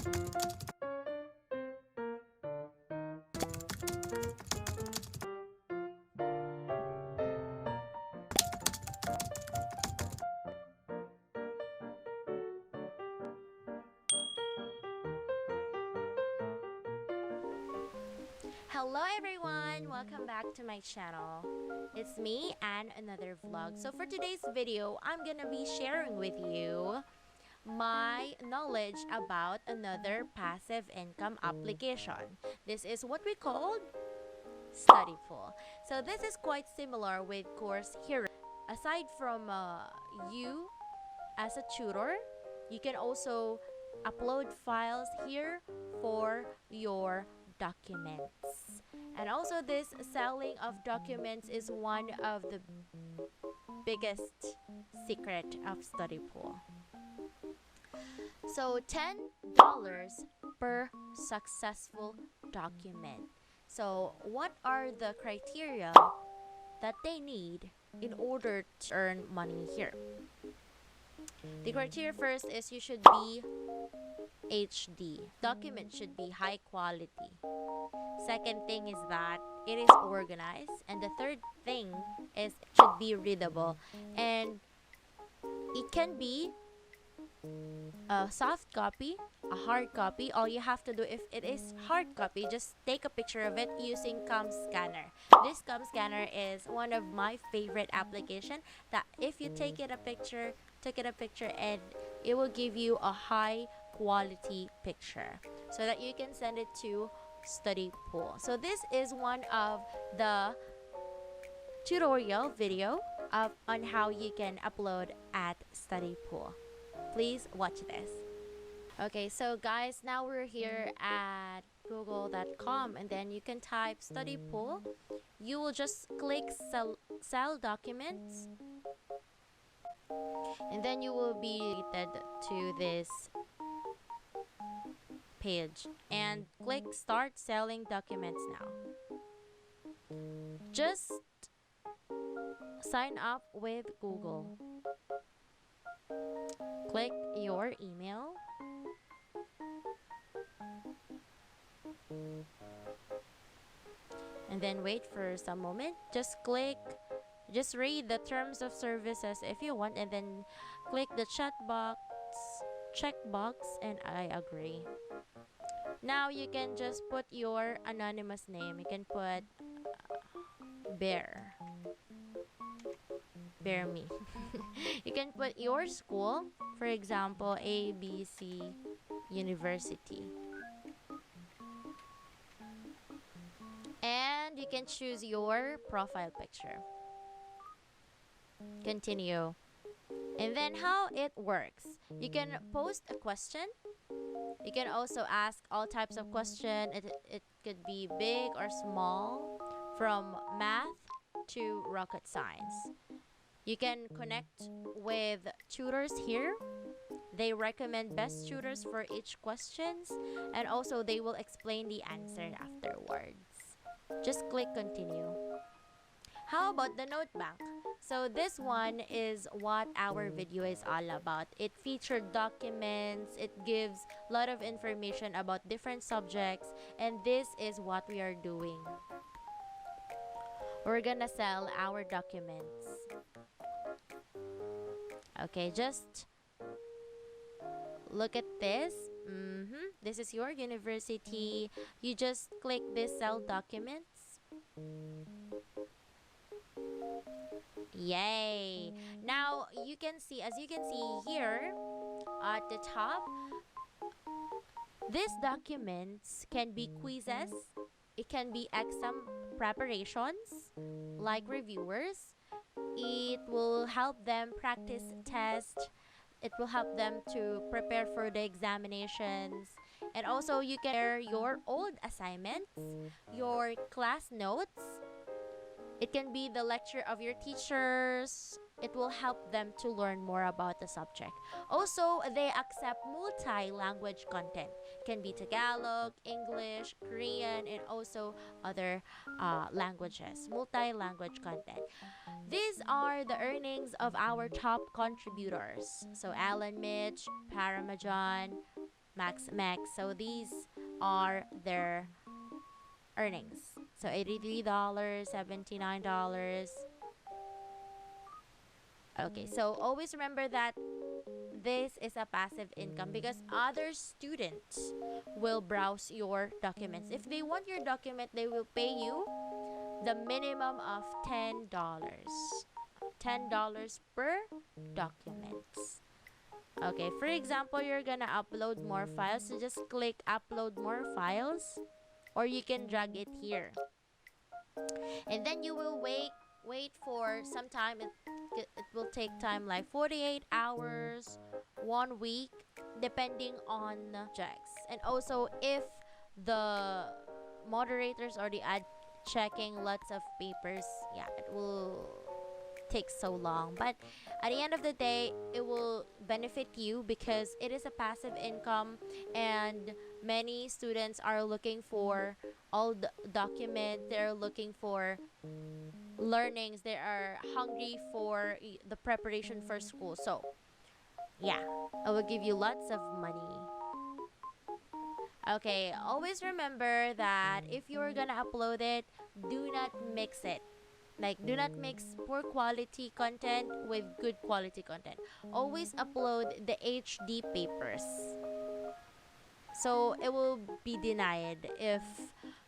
Hello everyone! Welcome back to my channel. It's me, Anne-nother vlog. So for today's video, I'm gonna be sharing with you my knowledge about another passive income application. This is what we call Studypool. So this is quite similar with Course Hero. Aside from you as a tutor, you can also upload files here for your documents. And also this selling of documents is one of the biggest secret of Studypool. So $10 per successful document. So what are the criteria that they need in order to earn money here? The criteria first is you should be HD. Document should be high quality. Second thing is that it is organized. And the third thing is it should be readable. And it can be a soft copy, a hard copy. All you have to do, if it is hard copy, just take a picture of it using Scanner. This Scanner is one of my favorite application that if you take it a picture and it will give you a high quality picture so that you can send it to Studypool. So this is one of the tutorial video on how you can upload at Studypool. Please watch this. Okay, so guys, now we're here at google.com and then you can type Studypool. You will just click sell documents and then you will be related to this page and click start selling documents now. Just sign up with Google. Click your email. And then wait for some moment. Just read the terms of services if you want, and then click the checkbox, and I agree. Now you can just put your anonymous name. You can put bear me. You can put your school, for example, ABC University. And you can choose your profile picture. Continue. And then how it works. You can post a question. You can also ask all types of questions. It could be big or small, from math to rocket science. You can connect with tutors here. They recommend best tutors for each questions, and also they will explain the answer afterwards. Just click continue. How about the note bank? So this one is what our video is all about. It featured documents, it gives a lot of information about different subjects, and this is what we are doing. We're gonna sell our documents. Okay, just look at this. This is your university. You just click this sell documents. Yay! Now you can see, as you can see here at the top, these documents can be quizzes. It can be exam preparations like reviewers. It will help them practice test. It will help them to prepare for the examinations. And also you can share your old assignments, your class notes. It can be the lecture of your teachers. It will help them to learn more about the subject. Also, they accept multi-language content. It can be Tagalog, English, Korean, and also other languages. Multi-language content. These are the earnings of our top contributors. So Alan Mitch, Paramajan, max. So these are their earnings. So $83, $79. Okay, so always remember that this is a passive income because other students will browse your documents. If they want your document, they will pay you the minimum of $10. $10 per document. Okay, for example, you're gonna upload more files. So just click upload more files, or you can drag it here. And then you will wait for some time. It will take time like 48 hours, 1 week, depending on checks. And also, if the moderators or the ad checking lots of papers, yeah, it will take so long. But at the end of the day, it will benefit you because it is a passive income, and many students are looking for all the documents. They're looking for learnings. They are hungry for the preparation for school. So yeah, I will give you lots of money. Okay, always remember that if you're gonna upload it, do not mix it. Like, do not mix poor quality content with good quality content. Always upload the HD papers. So it will be denied if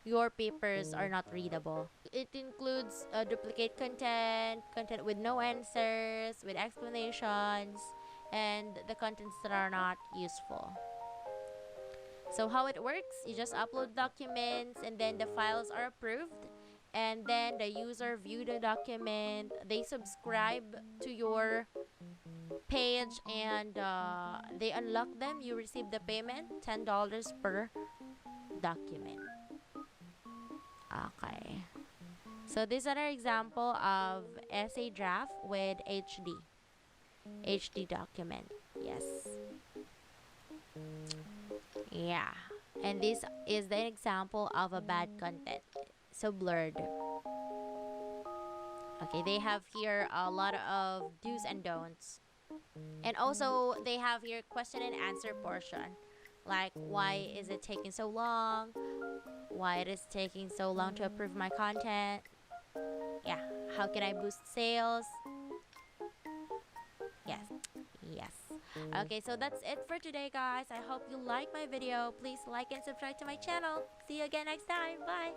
your papers are not readable. It includes duplicate content with no answers, with explanations, and the contents that are not useful. So how it works, you just upload documents and then the files are approved, and then the user view the document, they subscribe to your page, and they unlock them. You receive the payment, $10 per document. Okay. So this is another example of essay draft with HD document. Yes. Yeah. And this is the example of a bad content. So blurred. Okay, they have here a lot of do's and don'ts. And also they have here question and answer portion. Like, why is it taking so long? Why it is taking so long to approve my content? Yeah. How can I boost sales? Yes. Yes. Okay, so that's it for today, guys. I hope you like my video. Please like and subscribe to my channel. See you again next time. Bye.